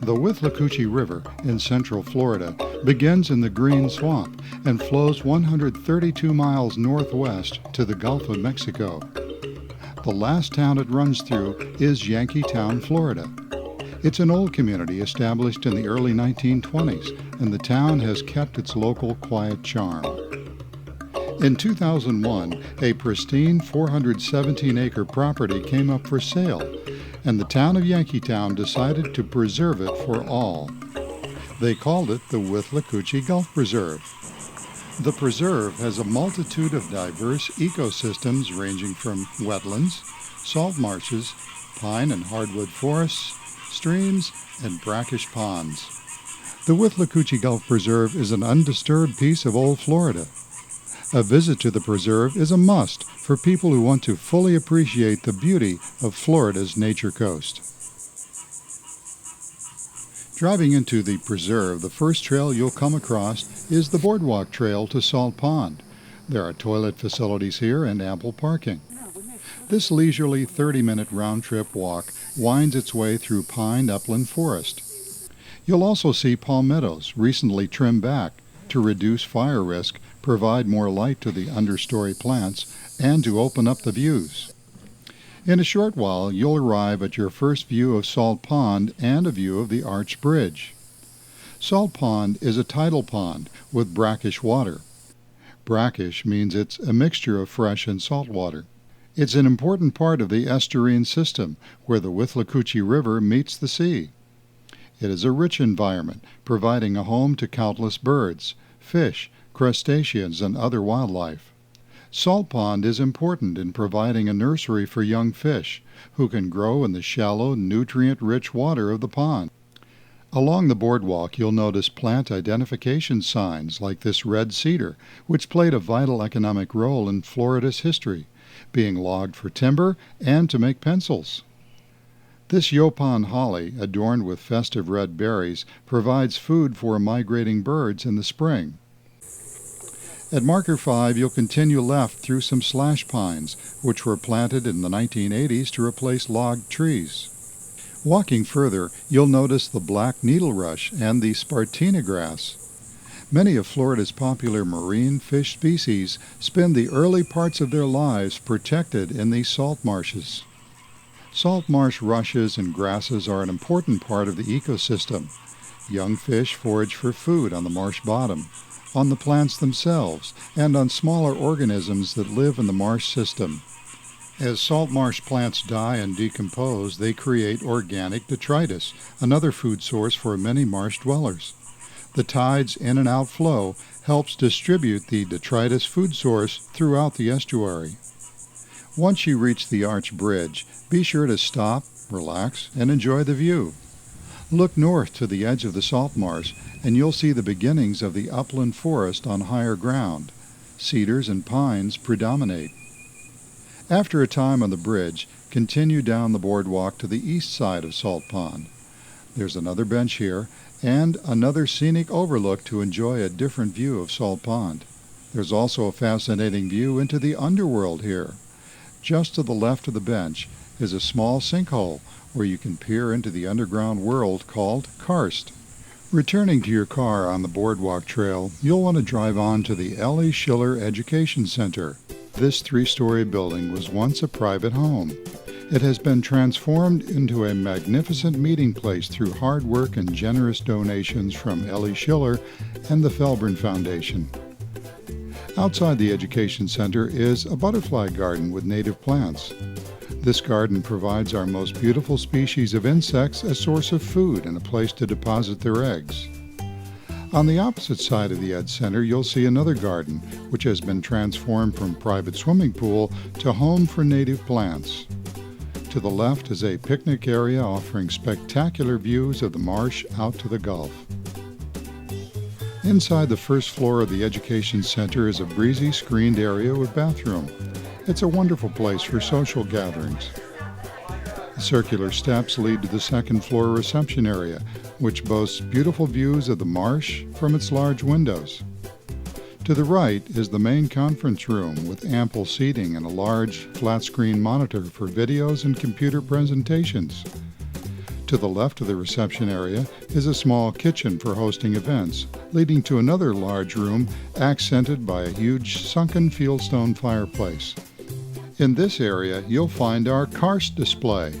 The Withlacoochee River in central Florida begins in the Green Swamp and flows 132 miles northwest to the Gulf of Mexico. The last town it runs through is Yankeetown, Florida. It's an old community established in the early 1920s, and the town has kept its local quiet charm. In 2001, a pristine 417-acre property came up for sale, and the town of Yankeetown decided to preserve it for all. They called it the Withlacoochee Gulf Preserve. The preserve has a multitude of diverse ecosystems ranging from wetlands, salt marshes, pine and hardwood forests, streams, and brackish ponds. The Withlacoochee Gulf Preserve is an undisturbed piece of old Florida. A visit to the preserve is a must for people who want to fully appreciate the beauty of Florida's nature coast. Driving into the preserve, the first trail you'll come across is the Boardwalk Trail to Salt Pond. There are toilet facilities here and ample parking. This leisurely 30-minute round-trip walk winds its way through pine upland forest. You'll also see palmettos recently trimmed back to reduce fire risk, provide more light to the understory plants, and to open up the views. In a short while, you'll arrive at your first view of Salt Pond and a view of the Arch Bridge. Salt Pond is a tidal pond with brackish water. Brackish means it's a mixture of fresh and salt water. It's an important part of the estuarine system where the Withlacoochee River meets the sea. It is a rich environment, providing a home to countless birds, fish, crustaceans, and other wildlife. Salt Pond is important in providing a nursery for young fish, who can grow in the shallow, nutrient-rich water of the pond. Along the boardwalk, you'll notice plant identification signs like this red cedar, which played a vital economic role in Florida's history, being logged for timber and to make pencils. This Yaupon holly, adorned with festive red berries, provides food for migrating birds in the spring. At Marker 5, you'll continue left through some slash pines, which were planted in the 1980s to replace logged trees. Walking further, you'll notice the black needle rush and the Spartina grass. Many of Florida's popular marine fish species spend the early parts of their lives protected in these salt marshes. Salt marsh rushes and grasses are an important part of the ecosystem. Young fish forage for food on the marsh bottom, on the plants themselves, and on smaller organisms that live in the marsh system. As salt marsh plants die and decompose, they create organic detritus, another food source for many marsh dwellers. The tide's in and out flow helps distribute the detritus food source throughout the estuary. Once you reach the Arch Bridge, be sure to stop, relax, and enjoy the view. Look north to the edge of the salt marsh, and you'll see the beginnings of the upland forest on higher ground. Cedars and pines predominate. After a time on the bridge, continue down the boardwalk to the east side of Salt Pond. There's another bench here, and another scenic overlook to enjoy a different view of Salt Pond. There's also a fascinating view into the underworld here. Just to the left of the bench is a small sinkhole where you can peer into the underground world called karst. Returning to your car on the boardwalk trail, you'll want to drive on to the L.E. Schiller Education Center. This 3-story building was once a private home. It has been transformed into a magnificent meeting place through hard work and generous donations from L.E. Schiller and the Felburn Foundation. Outside the Education Center is a butterfly garden with native plants. This garden provides our most beautiful species of insects a source of food and a place to deposit their eggs. On the opposite side of the Ed Center, you'll see another garden, which has been transformed from private swimming pool to home for native plants. To the left is a picnic area offering spectacular views of the marsh out to the Gulf. Inside the first floor of the Education Center is a breezy screened area with bathroom. It's a wonderful place for social gatherings. The circular steps lead to the second floor reception area, which boasts beautiful views of the marsh from its large windows. To the right is the main conference room with ample seating and a large flat-screen monitor for videos and computer presentations. To the left of the reception area is a small kitchen for hosting events, leading to another large room accented by a huge sunken fieldstone fireplace. In this area, you'll find our karst display.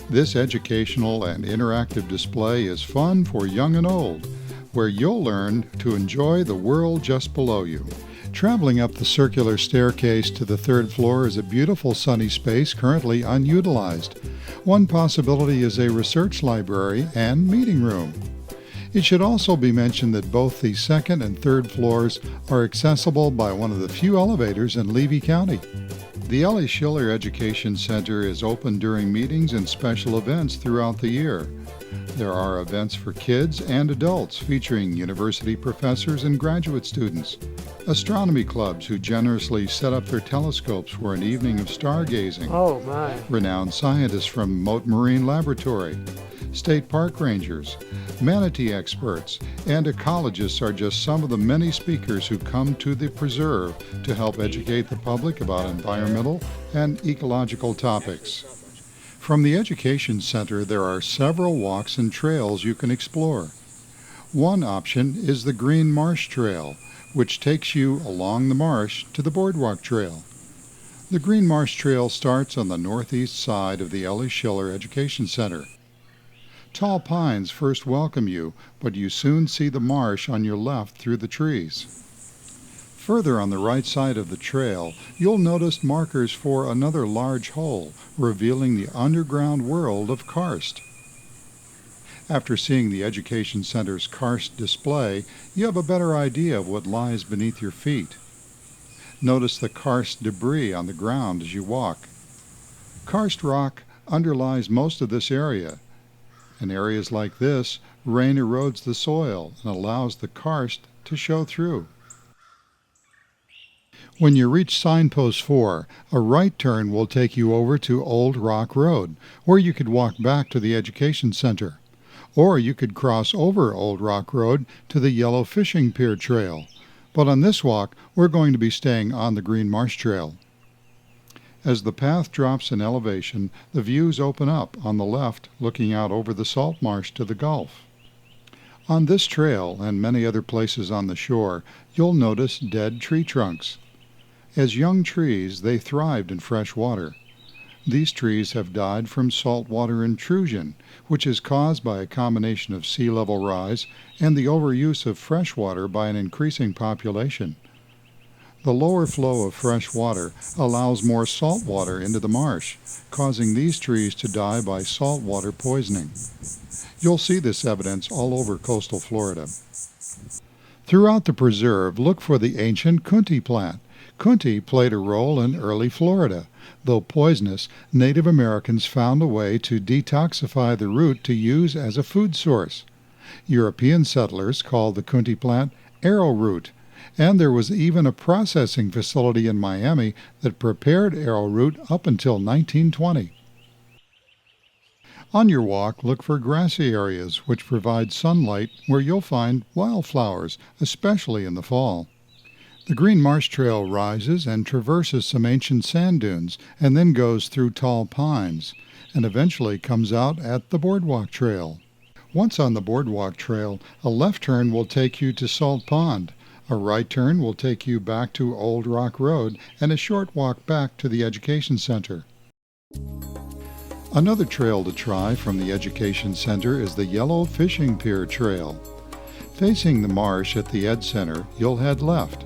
This educational and interactive display is fun for young and old, where you'll learn to enjoy the world just below you. Traveling up the circular staircase to the third floor is a beautiful sunny space currently unutilized. One possibility is a research library and meeting room. It should also be mentioned that both the second and third floors are accessible by one of the few elevators in Levy County. The Ellie Schiller Education Center is open during meetings and special events throughout the year. There are events for kids and adults featuring university professors and graduate students, astronomy clubs who generously set up their telescopes for an evening of stargazing, renowned scientists from Mote Marine Laboratory, state park rangers, manatee experts, and ecologists are just some of the many speakers who come to the preserve to help educate the public about environmental and ecological topics. From the Education Center, there are several walks and trails you can explore. One option is the Green Marsh Trail, which takes you along the marsh to the Boardwalk Trail. The Green Marsh Trail starts on the northeast side of the Ellie Schiller Education Center. Tall pines first welcome you, but you soon see the marsh on your left through the trees. Further on the right side of the trail, you'll notice markers for another large hole, revealing the underground world of karst. After seeing the Education Center's karst display, you have a better idea of what lies beneath your feet. Notice the karst debris on the ground as you walk. Karst rock underlies most of this area. In areas like this, rain erodes the soil and allows the karst to show through. When you reach signpost 4, a right turn will take you over to Old Rock Road, where you could walk back to the Education Center. Or you could cross over Old Rock Road to the Yellow Fishing Pier Trail. But on this walk, we're going to be staying on the Green Marsh Trail. As the path drops in elevation, the views open up on the left, looking out over the salt marsh to the Gulf. On this trail and many other places on the shore, you'll notice dead tree trunks. As young trees, they thrived in fresh water. These trees have died from saltwater intrusion, which is caused by a combination of sea level rise and the overuse of fresh water by an increasing population. The lower flow of fresh water allows more salt water into the marsh, causing these trees to die by saltwater poisoning. You'll see this evidence all over coastal Florida. Throughout the preserve, look for the ancient kunti plant. Kunti played a role in early Florida. Though poisonous, Native Americans found a way to detoxify the root to use as a food source. European settlers called the kunti plant arrowroot, and there was even a processing facility in Miami that prepared arrowroot up until 1920. On your walk, look for grassy areas which provide sunlight where you'll find wildflowers, especially in the fall. The Green Marsh Trail rises and traverses some ancient sand dunes and then goes through tall pines and eventually comes out at the Boardwalk Trail. Once on the Boardwalk Trail, a left turn will take you to Salt Pond, a right turn will take you back to Old Rock Road, and a short walk back to the Education Center. Another trail to try from the Education Center is the Yellow Fishing Pier Trail. Facing the marsh at the Ed Center, you'll head left.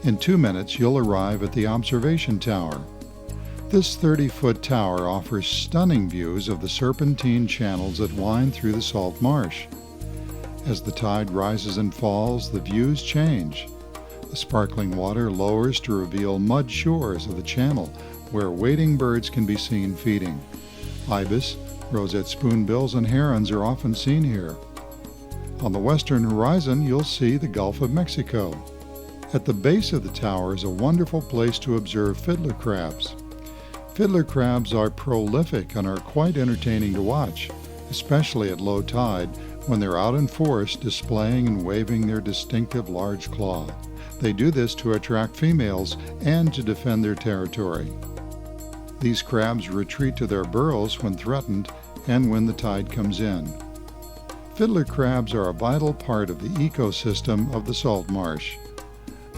In 2 minutes, you'll arrive at the observation tower. This 30-foot tower offers stunning views of the serpentine channels that wind through the salt marsh. As the tide rises and falls, the views change. The sparkling water lowers to reveal mud shores of the channel, where wading birds can be seen feeding. Ibis, roseate spoonbills, and herons are often seen here. On the western horizon, you'll see the Gulf of Mexico. At the base of the tower is a wonderful place to observe fiddler crabs. Fiddler crabs are prolific and are quite entertaining to watch, especially at low tide when they're out in force displaying and waving their distinctive large claw. They do this to attract females and to defend their territory. These crabs retreat to their burrows when threatened and when the tide comes in. Fiddler crabs are a vital part of the ecosystem of the salt marsh.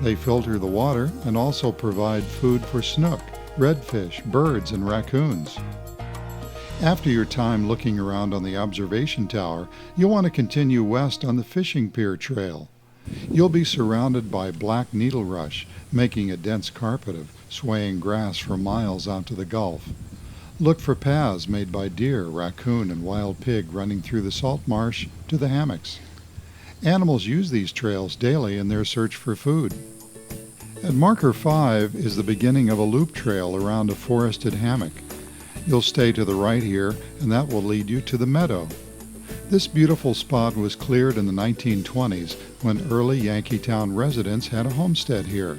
They filter the water and also provide food for snook, redfish, birds, and raccoons. After your time looking around on the observation tower, you'll want to continue west on the fishing pier trail. You'll be surrounded by black needle rush, making a dense carpet of swaying grass for miles out to the Gulf. Look for paths made by deer, raccoon, and wild pig running through the salt marsh to the hammocks. Animals use these trails daily in their search for food. At Marker 5 is the beginning of a loop trail around a forested hammock. You'll stay to the right here, and that will lead you to the meadow. This beautiful spot was cleared in the 1920s when early Yankeetown residents had a homestead here.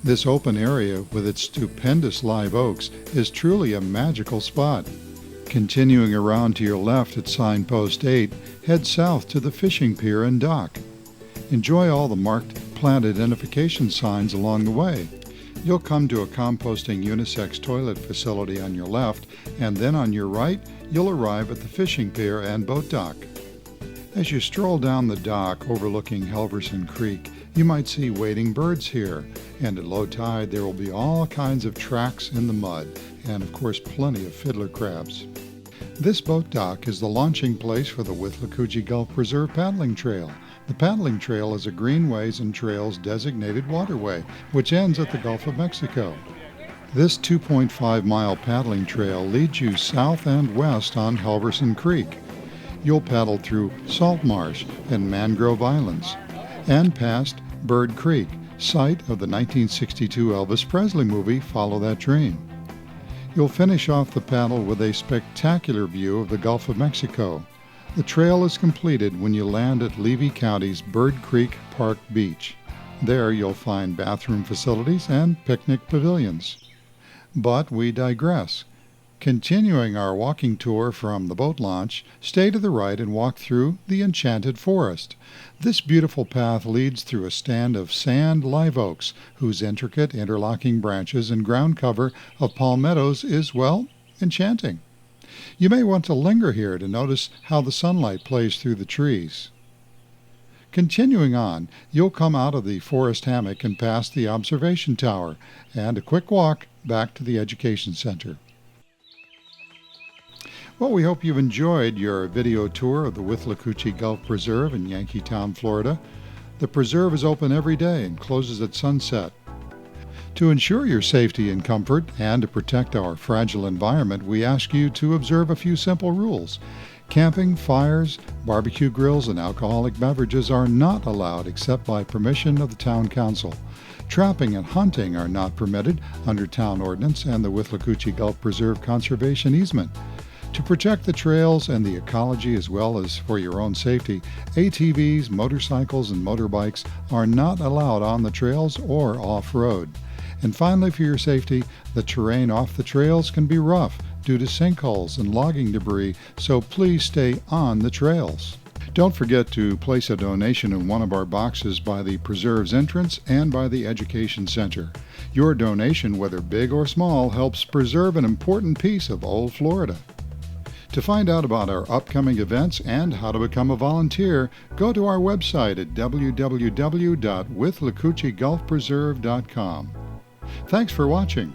This open area with its stupendous live oaks is truly a magical spot. Continuing around to your left at signpost 8, head south to the fishing pier and dock. Enjoy all the marked plant identification signs along the way. You'll come to a composting unisex toilet facility on your left, and then on your right, you'll arrive at the fishing pier and boat dock. As you stroll down the dock overlooking Helverson Creek, you might see wading birds here, and at low tide there will be all kinds of tracks in the mud, and of course plenty of fiddler crabs. This boat dock is the launching place for the Withlacoochee Gulf Preserve paddling trail. The paddling trail is a Greenways and Trails designated waterway, which ends at the Gulf of Mexico. This 2.5-mile paddling trail leads you south and west on Helverson Creek. You'll paddle through Salt Marsh and Mangrove Islands, and past Bird Creek, site of the 1962 Elvis Presley movie Follow That Dream. You'll finish off the paddle with a spectacular view of the Gulf of Mexico. The trail is completed when you land at Levy County's Bird Creek Park Beach. There you'll find bathroom facilities and picnic pavilions. But we digress. Continuing our walking tour from the boat launch, stay to the right and walk through the Enchanted Forest. This beautiful path leads through a stand of sand live oaks, whose intricate interlocking branches and ground cover of palmettos is, well, enchanting. You may want to linger here to notice how the sunlight plays through the trees. Continuing on, you'll come out of the forest hammock and past the observation tower, and a quick walk back to the Education Center. Well, we hope you've enjoyed your video tour of the Withlacoochee Gulf Preserve in Yankeetown, Florida. The preserve is open every day and closes at sunset. To ensure your safety and comfort and to protect our fragile environment, we ask you to observe a few simple rules. Camping, fires, barbecue grills, and alcoholic beverages are not allowed except by permission of the Town Council. Trapping and hunting are not permitted under Town Ordinance and the Withlacoochee Gulf Preserve Conservation Easement. To protect the trails and the ecology as well as for your own safety, ATVs, motorcycles, and motorbikes are not allowed on the trails or off-road. And finally, for your safety, the terrain off the trails can be rough due to sinkholes and logging debris, so please stay on the trails. Don't forget to place a donation in one of our boxes by the Preserve's entrance and by the Education Center. Your donation, whether big or small, helps preserve an important piece of old Florida. To find out about our upcoming events and how to become a volunteer, go to our website at www.withlacoocheegulfpreserve.com. Thanks for watching.